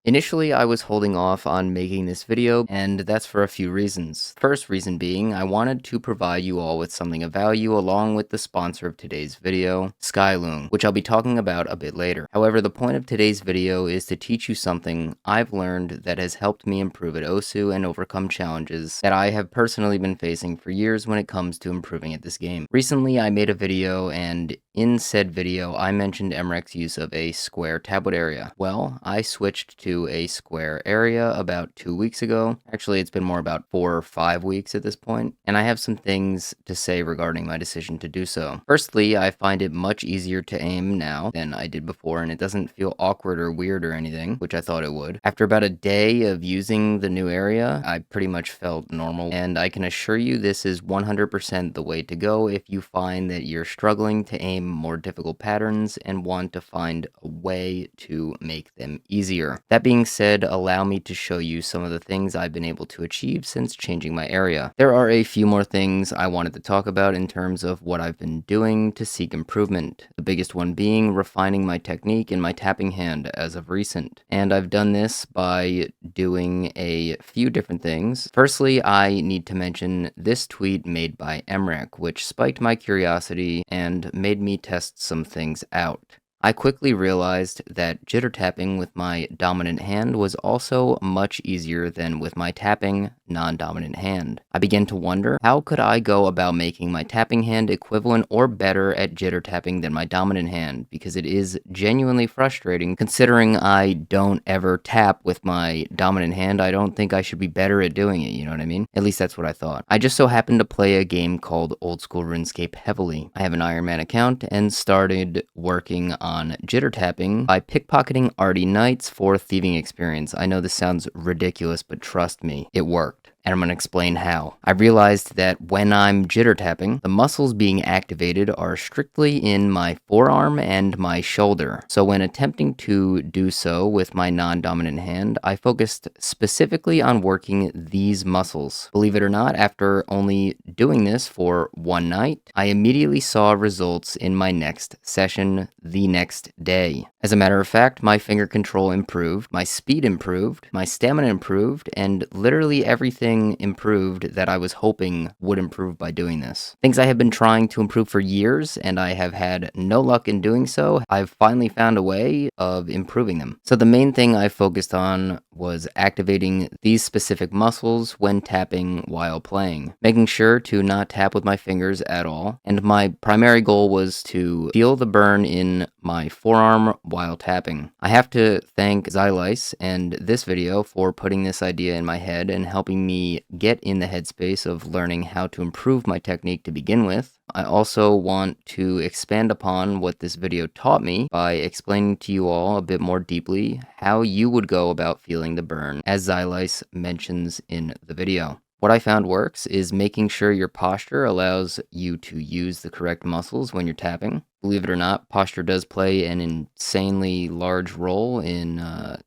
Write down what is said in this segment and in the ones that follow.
Initially, I was holding off on making this video, and that's for a few reasons. First reason being, I wanted to provide you all with something of value along with the sponsor of today's video, Skyloong, which I'll be talking about a bit later. However, the point of today's video is to teach you something I've learned that has helped me improve at OSU and overcome challenges that I have personally been facing for years when it comes to improving at this game. Recently, I made a video, and in said video, I mentioned MREC's use of a square tablet area. Well, I switched to a square area about 2 weeks ago. Actually, it's been more about 4 or 5 weeks at this point, and I have some things to say regarding my decision to do so. Firstly, I find it much easier to aim now than I did before, and it doesn't feel awkward or weird or anything, which I thought it would. After about a day of using the new area, I pretty much felt normal, and I can assure you this is 100% the way to go if you find that you're struggling to aim more difficult patterns and want to find a way to make them easier. That being said, allow me to show you some of the things I've been able to achieve since changing my area. There are a few more things I wanted to talk about in terms of what I've been doing to seek improvement. The biggest one being refining my technique in my tapping hand as of recent. And I've done this by doing a few different things. Firstly, I need to mention this tweet made by MREC, which spiked my curiosity and made me test some things out. I quickly realized that jitter tapping with my dominant hand was also much easier than with my tapping non-dominant hand. I began to wonder, how could I go about making my tapping hand equivalent or better at jitter tapping than my dominant hand, because it is genuinely frustrating considering I don't ever tap with my dominant hand. I don't think I should be better at doing it, you know what I mean? At least that's what I thought. I just so happened to play a game called Old School RuneScape heavily. I have an Iron Man account and started working on jitter tapping by pickpocketing Artie Knights for thieving experience. I know this sounds ridiculous, but trust me, it worked. And I'm going to explain how. I realized that when I'm jitter tapping, the muscles being activated are strictly in my forearm and my shoulder. So when attempting to do so with my non-dominant hand, I focused specifically on working these muscles. Believe it or not, after only doing this for one night, I immediately saw results in my next session the next day. As a matter of fact, my finger control improved, my speed improved, my stamina improved, and literally everything improved that I was hoping would improve by doing this. Things I have been trying to improve for years, and I have had no luck in doing so. I've finally found a way of improving them. So the main thing I focused on was activating these specific muscles when tapping while playing, making sure to not tap with my fingers at all, and my primary goal was to feel the burn in my forearm while tapping. I have to thank Xylice and this video for putting this idea in my head and helping me get in the headspace of learning how to improve my technique to begin with. I also want to expand upon what this video taught me by explaining to you all a bit more deeply how you would go about feeling the burn, as Xylice mentions in the video. What I found works is making sure your posture allows you to use the correct muscles when you're tapping. Believe it or not, posture does play an insanely large role in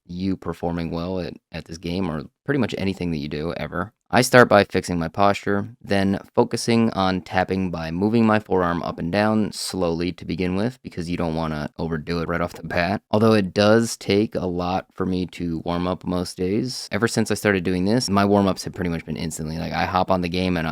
you performing well at this game, or pretty much anything that you do ever. I start by fixing my posture, then focusing on tapping by moving my forearm up and down slowly to begin with, because you don't want to overdo it right off the bat. Although it does take a lot for me to warm up most days. Ever since I started doing this, my warm-ups have pretty much been instantly. Like, I hop on the game and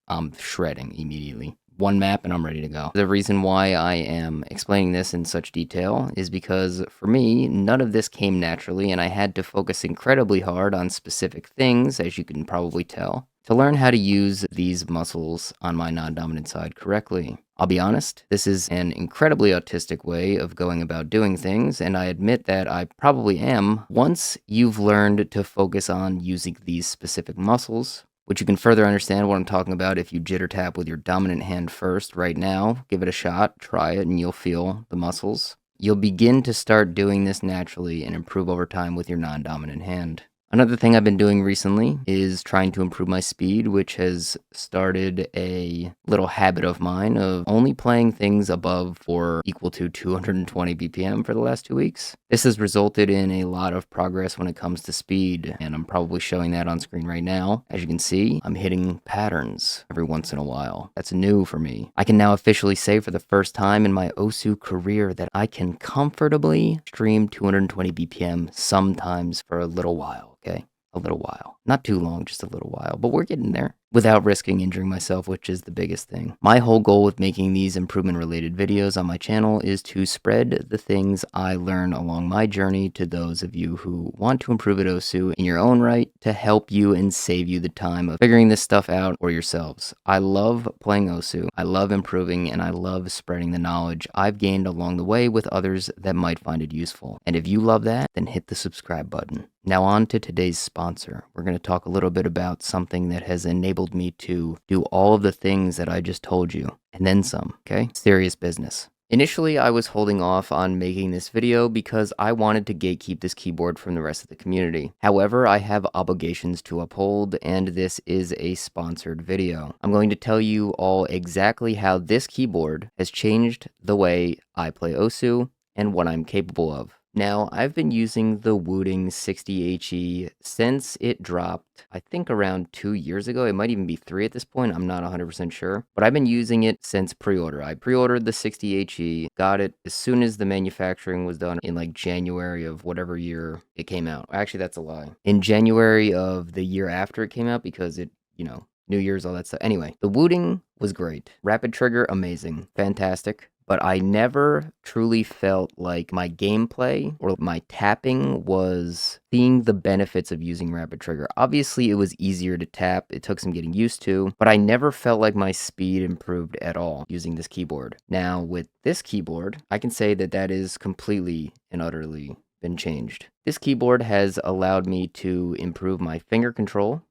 I'm shredding immediately. One map and I'm ready to go. The reason why I am explaining this in such detail is because for me, none of this came naturally, and I had to focus incredibly hard on specific things, as you can probably tell, to learn how to use these muscles on my non-dominant side correctly. I'll be honest, this is an incredibly autistic way of going about doing things, and I admit that I probably am. Once you've learned to focus on using these specific muscles, which you can further understand what I'm talking about if you jitter tap with your dominant hand first right now. Give it a shot, try it, and you'll feel the muscles. You'll begin to start doing this naturally and improve over time with your non-dominant hand. Another thing I've been doing recently is trying to improve my speed, which has started a little habit of mine of only playing things above or equal to 220 BPM for the last 2 weeks. This has resulted in a lot of progress when it comes to speed, and I'm probably showing that on screen right now. As you can see, I'm hitting patterns every once in a while. That's new for me. I can now officially say for the first time in my OSU career that I can comfortably stream 220 BPM sometimes for a little while. Okay, a little while. Not too long, just a little while, but we're getting there without risking injuring myself, which is the biggest thing. My whole goal with making these improvement-related videos on my channel is to spread the things I learn along my journey to those of you who want to improve at OSU in your own right to help you and save you the time of figuring this stuff out for yourselves. I love playing OSU, I love improving, and I love spreading the knowledge I've gained along the way with others that might find it useful. And if you love that, then hit the subscribe button. Now on to today's sponsor. We're going to talk a little bit about something that has enabled me to do all of the things that I just told you, and then some, okay? Serious business. Initially, I was holding off on making this video because I wanted to gatekeep this keyboard from the rest of the community. However, I have obligations to uphold, and this is a sponsored video. I'm going to tell you all exactly how this keyboard has changed the way I play OSU and what I'm capable of. Now, I've been using the Skyloong 60HE since it dropped, I think around 2 years ago. It might even be 3 at this point. I'm not 100% sure. But I've been using it since pre-order. I pre-ordered the 60HE, got it as soon as the manufacturing was done in like January of whatever year it came out. Actually, that's a lie. In January of the year after it came out because it, New Year's, all that stuff. Anyway, the Skyloong was great. Rapid trigger, amazing. Fantastic. But I never truly felt like my gameplay or my tapping was seeing the benefits of using rapid trigger. Obviously, it was easier to tap. It took some getting used to, but I never felt like my speed improved at all using this keyboard. Now, with this keyboard, I can say that that is completely and utterly been changed. This keyboard has allowed me to improve my finger control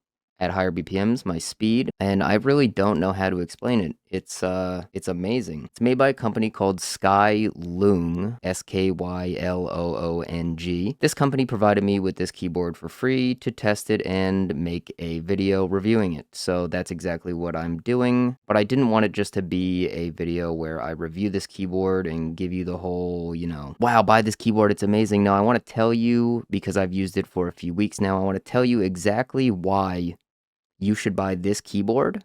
at higher BPMs, my speed, and I really don't know how to explain it. It's amazing. It's made by a company called Skyloong, Skyloong. This company provided me with this keyboard for free to test it and make a video reviewing it. So that's exactly what I'm doing, but I didn't want it just to be a video where I review this keyboard and give you the whole, wow, buy this keyboard, it's amazing. No, I want to tell you, because I've used it for a few weeks now, I want to tell you exactly why you should buy this keyboard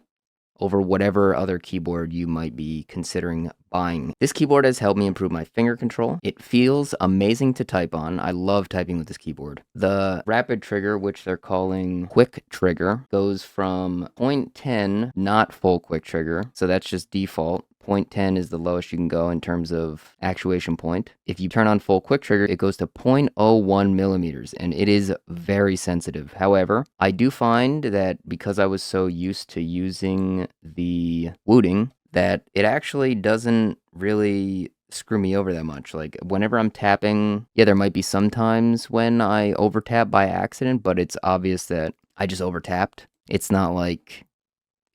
over whatever other keyboard you might be considering buying. This keyboard has helped me improve my finger control. It feels amazing to type on. I love typing with this keyboard. The rapid trigger, which they're calling quick trigger, goes from 0.10, not full quick trigger, so that's just default. 0.10 is the lowest you can go in terms of actuation point. If you turn on full quick trigger, it goes to 0.01 millimeters, and it is very sensitive. However, I do find that because I was so used to using the Skyloong, that it actually doesn't really screw me over that much. Like, whenever I'm tapping, yeah, there might be some times when I over tap by accident, but it's obvious that I just over tapped. It's not like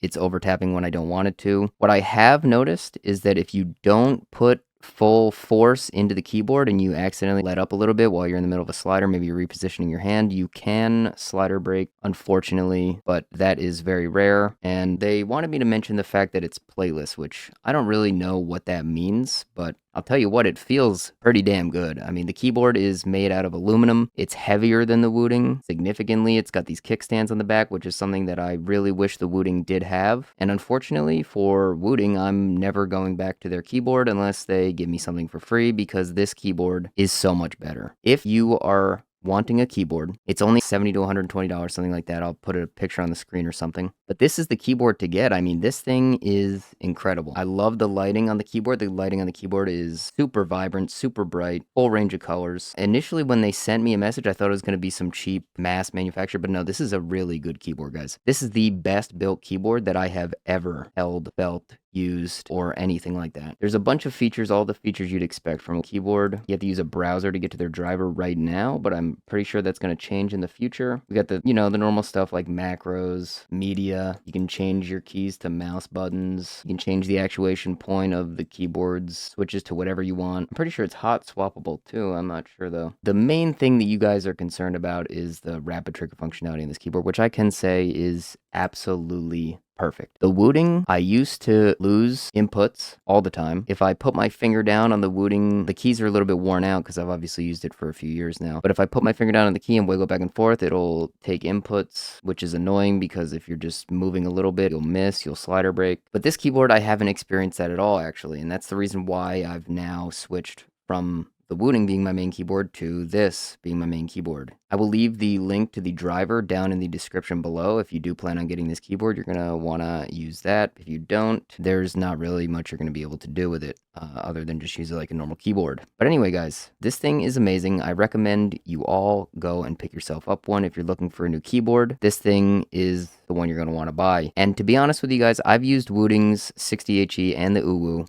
it's over tapping when I don't want it to. What I have noticed is that if you don't put full force into the keyboard and you accidentally let up a little bit while you're in the middle of a slider, maybe you're repositioning your hand, you can slider break, unfortunately, but that is very rare. And they wanted me to mention the fact that it's plateless, which I don't really know what that means, but I'll tell you what, it feels pretty damn good. I mean, the keyboard is made out of aluminum. It's heavier than the Skyloong significantly. It's got these kickstands on the back, which is something that I really wish the Skyloong did have. And unfortunately for Skyloong, I'm never going back to their keyboard unless they give me something for free, because this keyboard is so much better. If you are wanting a keyboard, it's only $70 to $120, something like that. I'll put a picture on the screen or something. But this is the keyboard to get. I mean, this thing is incredible. I love the lighting on the keyboard. The lighting on the keyboard is super vibrant, super bright, full range of colors. Initially, when they sent me a message, I thought it was going to be some cheap mass manufacturer, but no, this is a really good keyboard, guys. This is the best built keyboard that I have ever held, felt, used or anything like that. There's a bunch of features, all the features you'd expect from a keyboard. You have to use a browser to get to their driver right now, but I'm pretty sure that's going to change in the future. We got the, you know, the normal stuff like macros, media. You can change your keys to mouse buttons. You can change the actuation point of the keyboard's switches to whatever you want. I'm pretty sure it's hot swappable too. I'm not sure though. The main thing that you guys are concerned about is the rapid trigger functionality in this keyboard, which I can say is absolutely perfect. The wooting, I used to lose inputs all the time. If I put my finger down on the wooting, the keys are a little bit worn out because I've obviously used it for a few years now. But if I put my finger down on the key and wiggle back and forth, it'll take inputs, which is annoying because if you're just moving a little bit, you'll miss, you'll slider break. But this keyboard, I haven't experienced that at all, actually. And that's the reason why I've now switched from the wooting being my main keyboard to this being my main keyboard. I will leave the link to the driver down in the description below. If you do plan on getting this keyboard, you're going to want to use that. If you don't, there's not really much you're going to be able to do with it other than just use it like a normal keyboard. But anyway, guys, this thing is amazing. I recommend you all go and pick yourself up one. If you're looking for a new keyboard, this thing is the one you're going to want to buy. And to be honest with you guys, I've used Wooting's 60HE and the Uwu.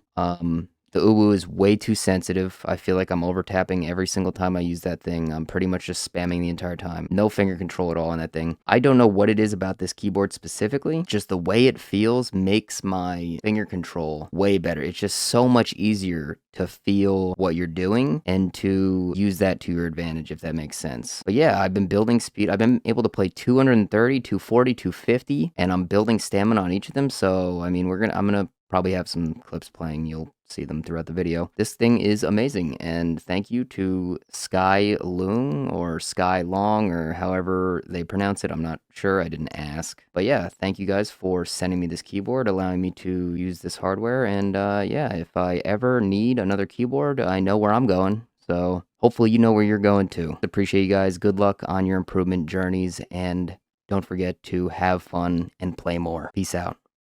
The Uwu is way too sensitive. I feel like I'm over tapping every single time I use that thing. I'm pretty much just spamming the entire time. No finger control at all on that thing. I don't know what it is about this keyboard specifically. Just the way it feels makes my finger control way better. It's just so much easier to feel what you're doing and to use that to your advantage, if that makes sense. But yeah, I've been building speed. I've been able to play 230, 240, 250, and I'm building stamina on each of them. So, I mean, I'm gonna probably have some clips playing. You'll see them throughout the video. This thing is amazing, and thank you to Skyloong or Skyloong or however they pronounce it. I'm not sure. I didn't ask. But yeah, thank you guys for sending me this keyboard, allowing me to use this hardware. And yeah, if I ever need another keyboard, I know where I'm going. So hopefully you know where you're going to. Appreciate you guys. Good luck on your improvement journeys, and don't forget to have fun and play more. Peace out.